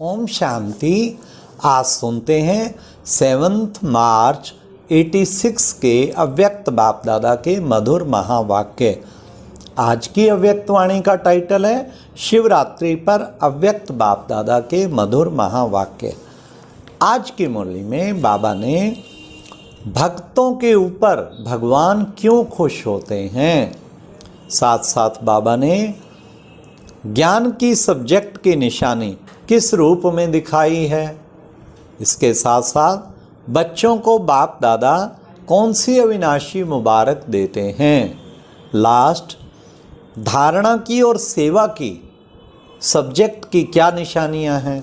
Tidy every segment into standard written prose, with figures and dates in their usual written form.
ओम शांति। आज सुनते हैं 7 मार्च 86 के अव्यक्त बाप दादा के मधुर महावाक्य। आज की अव्यक्त वाणी का टाइटल है शिवरात्रि पर अव्यक्त बाप दादा के मधुर महावाक्य। आज की मुरली में बाबा ने भक्तों के ऊपर भगवान क्यों खुश होते हैं, साथ साथ बाबा ने ज्ञान की सब्जेक्ट की निशानी किस रूप में दिखाई है, इसके साथ साथ बच्चों को बाप दादा कौन सी अविनाशी मुबारक देते हैं, लास्ट धारणा की और सेवा की सब्जेक्ट की क्या निशानियां हैं।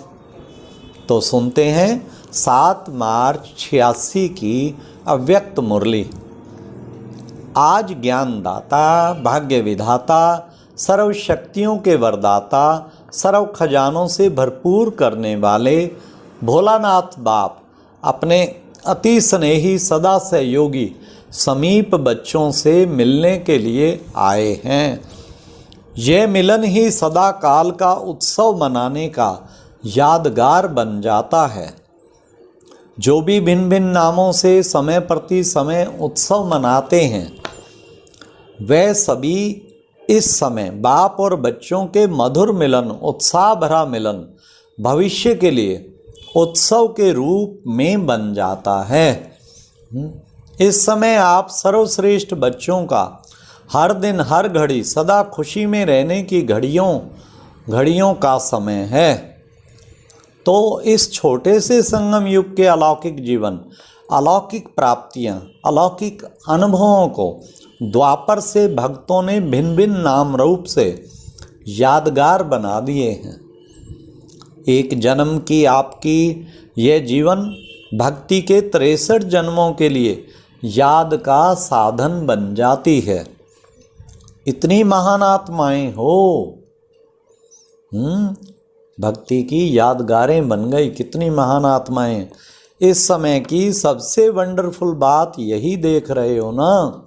तो सुनते हैं 7 मार्च 86 की अव्यक्त मुरली। आज ज्ञानदाता, भाग्य विधाता, सर्व शक्तियों के वरदाता, सर्व खजानों से भरपूर करने वाले भोलानाथ बाप अपने अति स्नेही सदा सहयोगी समीप बच्चों से मिलने के लिए आए हैं। यह मिलन ही सदा काल का उत्सव मनाने का यादगार बन जाता है। जो भी भिन्न भिन्न नामों से समय प्रति समय उत्सव मनाते हैं, वह सभी इस समय बाप और बच्चों के मधुर मिलन, उत्साह भरा मिलन भविष्य के लिए उत्सव के रूप में बन जाता है। इस समय आप सर्वश्रेष्ठ बच्चों का हर दिन हर घड़ी सदा खुशी में रहने की घड़ियों का समय है। तो इस छोटे से संगम युग के अलौकिक जीवन, अलौकिक प्राप्तियां, अलौकिक अनुभवों को द्वापर से भक्तों ने भिन्न भिन्न नाम रूप से यादगार बना दिए हैं। एक जन्म की आपकी यह जीवन भक्ति के 63 जन्मों के लिए याद का साधन बन जाती है। इतनी महान आत्माएं हो, भक्ति की यादगारें बन गई। कितनी महान आत्माएं। इस समय की सबसे वंडरफुल बात यही देख रहे हो ना,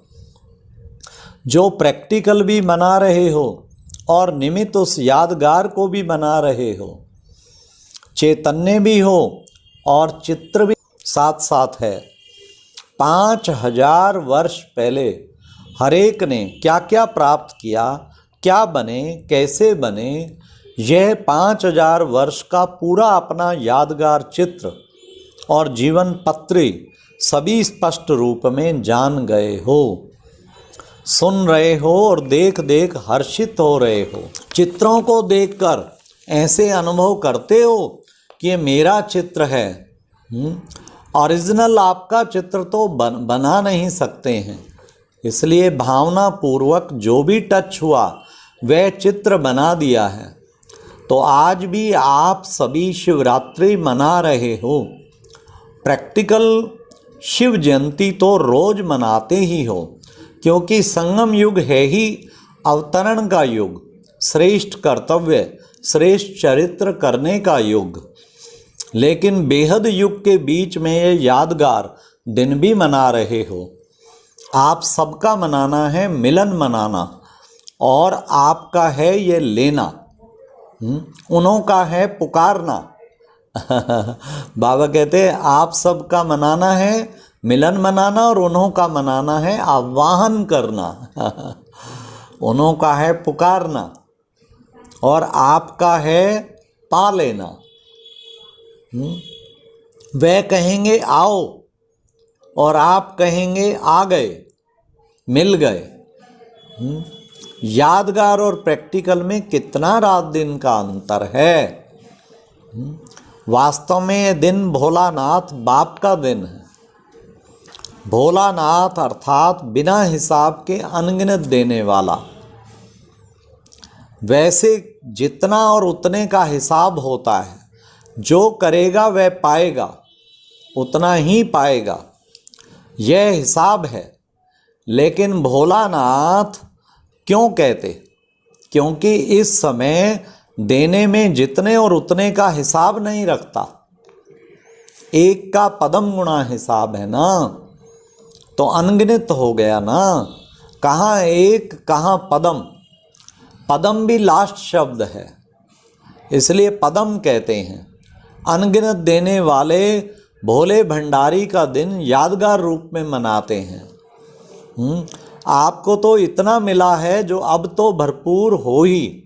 जो प्रैक्टिकल भी बना रहे हो और निमित्त उस यादगार को भी बना रहे हो, चैतन्य भी हो और चित्र भी साथ साथ है। 5000 वर्ष पहले हर एक ने क्या क्या प्राप्त किया, क्या बने, कैसे बने, यह 5000 वर्ष का पूरा अपना यादगार चित्र और जीवन पत्री सभी स्पष्ट रूप में जान गए हो, सुन रहे हो और देख देख हर्षित हो रहे हो। चित्रों को देखकर ऐसे अनुभव करते हो कि ये मेरा चित्र है। ओरिजिनल आपका चित्र तो बना नहीं सकते हैं, इसलिए भावना पूर्वक जो भी टच हुआ वह चित्र बना दिया है। तो आज भी आप सभी शिवरात्रि मना रहे हो। प्रैक्टिकल शिव जयंती तो रोज मनाते ही हो, क्योंकि संगम युग है ही अवतरण का युग, श्रेष्ठ कर्तव्य, श्रेष्ठ चरित्र करने का युग। लेकिन बेहद युग के बीच में ये यादगार दिन भी मना रहे हो। आप सबका मनाना है मिलन मनाना, और आपका है ये लेना, उन्हों का है पुकारना। बाबा कहते हैं आप सबका मनाना है मिलन मनाना और उन्हों का मनाना है आह्वान करना। उन्हों का है पुकारना और आपका है पा लेना। वह कहेंगे आओ और आप कहेंगे आ गए, मिल गए। यादगार और प्रैक्टिकल में कितना रात दिन का अंतर है। वास्तव में यह दिन भोलानाथ बाप का दिन है। भोलानाथ अर्थात बिना हिसाब के अनगिनत देने वाला। वैसे जितना और उतने का हिसाब होता है, जो करेगा वह पाएगा, उतना ही पाएगा, यह हिसाब है। लेकिन भोलानाथ क्यों कहते? क्योंकि इस समय देने में जितने और उतने का हिसाब नहीं रखता। एक का पदम गुणा हिसाब है ना, तो अनगिनत हो गया ना। कहाँ एक, कहाँ पदम। पदम भी लास्ट शब्द है, इसलिए पदम कहते हैं। अनगिनत देने वाले भोले भंडारी का दिन यादगार रूप में मनाते हैं। आपको तो इतना मिला है जो अब तो भरपूर हो ही,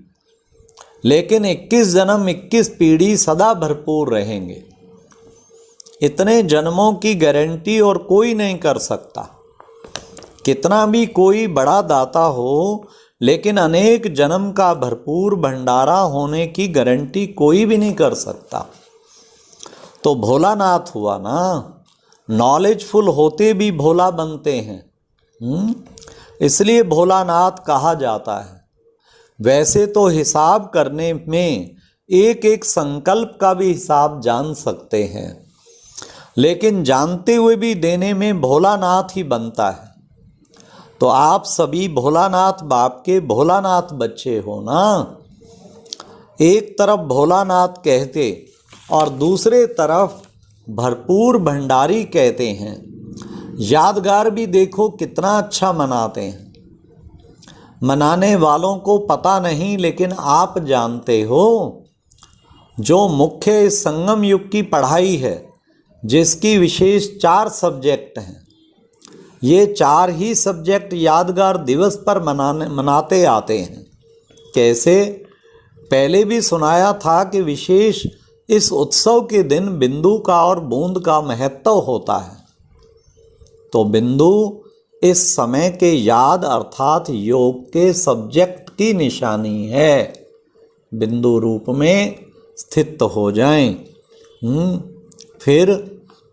लेकिन 21 जन्म 21 पीढ़ी सदा भरपूर रहेंगे। इतने जन्मों की गारंटी और कोई नहीं कर सकता। कितना भी कोई बड़ा दाता हो, लेकिन अनेक जन्म का भरपूर भंडारा होने की गारंटी कोई भी नहीं कर सकता। तो भोलानाथ हुआ ना, नॉलेजफुल होते भी भोला बनते हैं, इसलिए भोलानाथ कहा जाता है। वैसे तो हिसाब करने में एक एक संकल्प का भी हिसाब जान सकते हैं, लेकिन जानते हुए भी देने में भोलानाथ ही बनता है। तो आप सभी भोलानाथ बाप के भोलानाथ बच्चे हो ना। एक तरफ भोलानाथ कहते और दूसरे तरफ भरपूर भंडारी कहते हैं। यादगार भी देखो कितना अच्छा मनाते हैं। मनाने वालों को पता नहीं, लेकिन आप जानते हो, जो मुख्य संगम युग की पढ़ाई है, जिसकी विशेष 4 सब्जेक्ट हैं, ये 4 ही सब्जेक्ट यादगार दिवस पर मनाते आते हैं। कैसे? पहले भी सुनाया था कि विशेष इस उत्सव के दिन बिंदु का और बूंद का महत्व होता है। तो बिंदु इस समय के याद अर्थात योग के सब्जेक्ट की निशानी है। बिंदु रूप में स्थित हो जाएं। फिर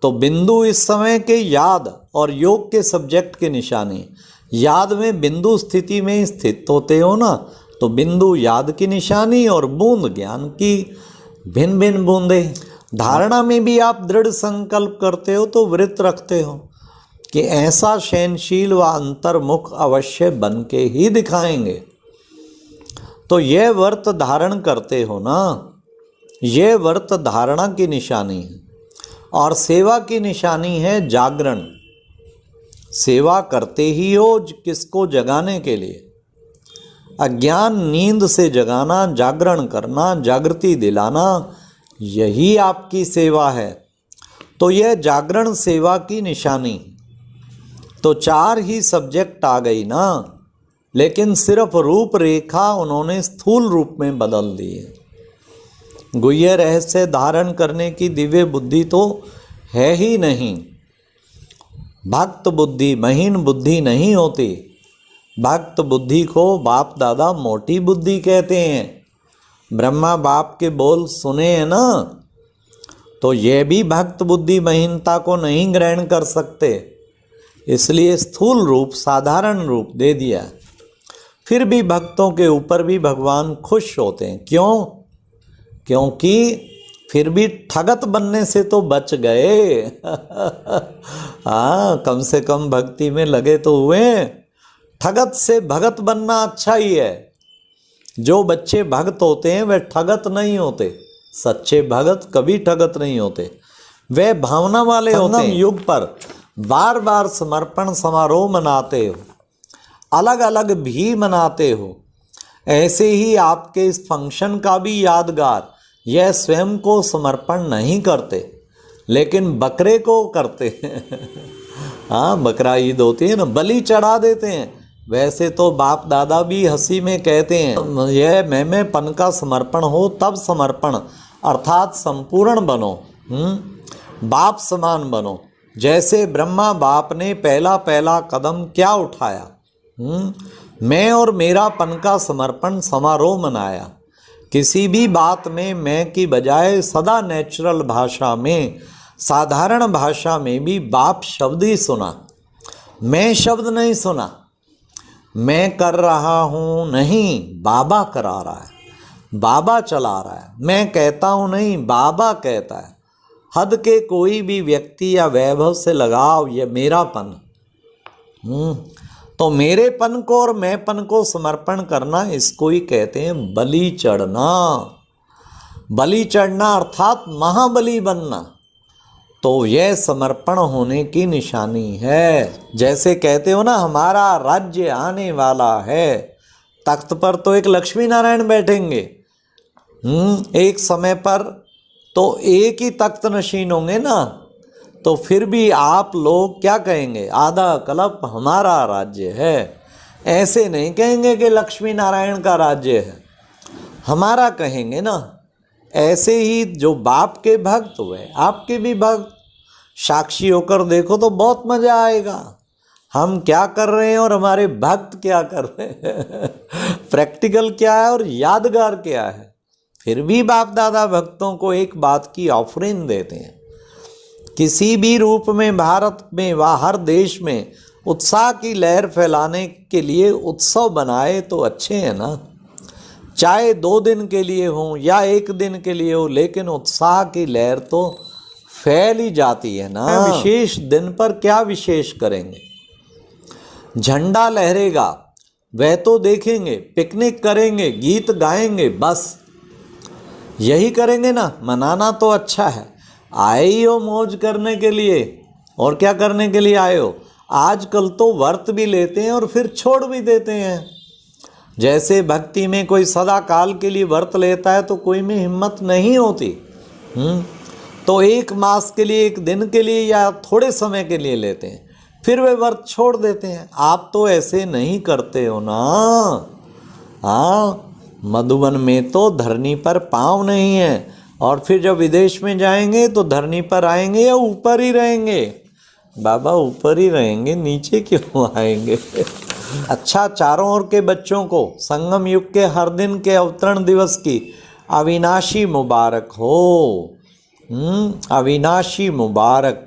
तो बिंदु इस समय के याद और योग के सब्जेक्ट की निशानी। याद में बिंदु स्थिति में स्थित होते हो ना, तो बिंदु याद की निशानी और बूंद ज्ञान की भिन्न भिन्न बूंदें। धारणा में भी आप दृढ़ संकल्प करते हो तो व्रत रखते हो कि ऐसा शयनशील व अंतर्मुख अवश्य बन के ही दिखाएंगे। तो यह व्रत धारण करते हो ना, यह व्रत धारणा की निशानी है। और सेवा की निशानी है जागरण। सेवा करते ही हो किसको? जगाने के लिए। अज्ञान नींद से जगाना, जागरण करना, जागृति दिलाना, यही आपकी सेवा है। तो यह जागरण सेवा की निशानी। तो 4 ही सब्जेक्ट आ गई ना, लेकिन सिर्फ रूपरेखा उन्होंने स्थूल रूप में बदल दी है। गुह्य रहस्य धारण करने की दिव्य बुद्धि तो है ही नहीं। भक्त बुद्धि महीन बुद्धि नहीं होती। भक्त बुद्धि को बाप दादा मोटी बुद्धि कहते हैं। ब्रह्मा बाप के बोल सुने हैं ना, तो यह भी भक्त बुद्धि महीनता को नहीं ग्रहण कर सकते, इसलिए स्थूल रूप साधारण रूप दे दिया। फिर भी भक्तों के ऊपर भी भगवान खुश होते हैं। क्यों? क्योंकि फिर भी ठगत बनने से तो बच गए। हाँ, कम से कम भक्ति में लगे तो हुए। ठगत से भगत बनना अच्छा ही है। जो बच्चे भगत होते हैं वे ठगत नहीं होते। सच्चे भगत कभी ठगत नहीं होते। वे भावना वाले होते हैं। युग पर बार बार समर्पण समारोह मनाते हो, अलग अलग भी मनाते हो। ऐसे ही आपके इस फंक्शन का भी यादगार, यह स्वयं को समर्पण नहीं करते, लेकिन बकरे को करते हैं। हाँ, बकरा ईद होती है ना, बलि चढ़ा देते हैं। वैसे तो बाप दादा भी हंसी में कहते हैं, यह मैंपन का समर्पण हो तब समर्पण, अर्थात संपूर्ण बनो, बाप समान बनो। जैसे ब्रह्मा बाप ने पहला कदम क्या उठाया, मैं और मेरापन का समर्पण समारोह मनाया। किसी भी बात में मैं की बजाय सदा नेचुरल भाषा में, साधारण भाषा में भी बाप शब्द ही सुना, मैं शब्द नहीं सुना। मैं कर रहा हूँ नहीं, बाबा करा रहा है, बाबा चला रहा है। मैं कहता हूँ नहीं, बाबा कहता है। हद के कोई भी व्यक्ति या वैभव से लगाव, यह मेरापन। तो मेरेपन को और मैंपन को समर्पण करना, इसको ही कहते हैं बलि चढ़ना। बलि चढ़ना अर्थात महाबली बनना। तो यह समर्पण होने की निशानी है। जैसे कहते हो ना, हमारा राज्य आने वाला है। तख्त पर तो एक लक्ष्मी नारायण बैठेंगे एक समय पर, तो एक ही तख्त नशीन होंगे ना, तो फिर भी आप लोग क्या कहेंगे, आधा कल्प हमारा राज्य है। ऐसे नहीं कहेंगे कि लक्ष्मी नारायण का राज्य है, हमारा कहेंगे ना। ऐसे ही जो बाप के भक्त हुए आपके भी भक्त, साक्षी होकर देखो तो बहुत मजा आएगा। हम क्या कर रहे हैं और हमारे भक्त क्या कर रहे हैं प्रैक्टिकल क्या है और यादगार क्या है। फिर भी बाप दादा भक्तों को एक बात की ऑफरिंग देते हैं, किसी भी रूप में भारत में व हर देश में उत्साह की लहर फैलाने के लिए उत्सव बनाए तो अच्छे हैं ना। चाहे 2 दिन के लिए हो या 1 दिन के लिए हो, लेकिन उत्साह की लहर तो फैल ही जाती है ना। विशेष दिन पर क्या विशेष करेंगे, झंडा लहरेगा वह तो देखेंगे, पिकनिक करेंगे, गीत गाएंगे, बस यही करेंगे ना। मनाना तो अच्छा है, आए ही हो मौज करने के लिए, और क्या करने के लिए आए हो। आजकल तो व्रत भी लेते हैं और फिर छोड़ भी देते हैं। जैसे भक्ति में कोई सदा काल के लिए व्रत लेता है तो कोई में हिम्मत नहीं होती। तो 1 मास के लिए, 1 दिन के लिए या थोड़े समय के लिए लेते हैं, फिर वे व्रत छोड़ देते हैं। आप तो ऐसे नहीं करते हो ना। हाँ, मधुबन में तो धरनी पर पाँव नहीं है, और फिर जब विदेश में जाएंगे तो धरनी पर आएंगे या ऊपर ही रहेंगे। बाबा ऊपर ही रहेंगे, नीचे क्यों आएंगे अच्छा, चारों ओर के बच्चों को संगम युग के हर दिन के अवतरण दिवस की अविनाशी मुबारक हो। अविनाशी मुबारक।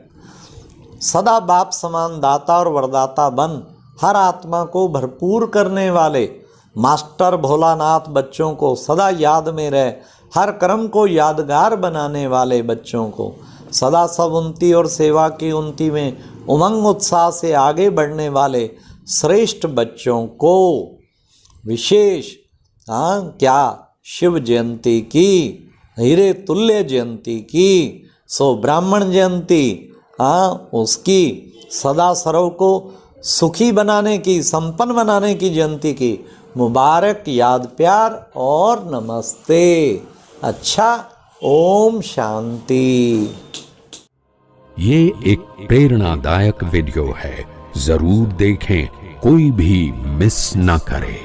सदा बाप समान दाता और वरदाता बन हर आत्मा को भरपूर करने वाले मास्टर भोलानाथ बच्चों को सदा याद में रहे, हर कर्म को यादगार बनाने वाले बच्चों को सदा सब उन्नति और सेवा की उन्नति में उमंग उत्साह से आगे बढ़ने वाले श्रेष्ठ बच्चों को विशेष क्या शिव जयंती की, हीरे तुल्य जयंती की, सो ब्राह्मण जयंती उसकी, सदा सर्व को सुखी बनाने की, संपन्न बनाने की जयंती की मुबारक याद प्यार और नमस्ते। अच्छा, ओम शांति। ये एक प्रेरणादायक वीडियो है, जरूर देखें, कोई भी मिस ना करे।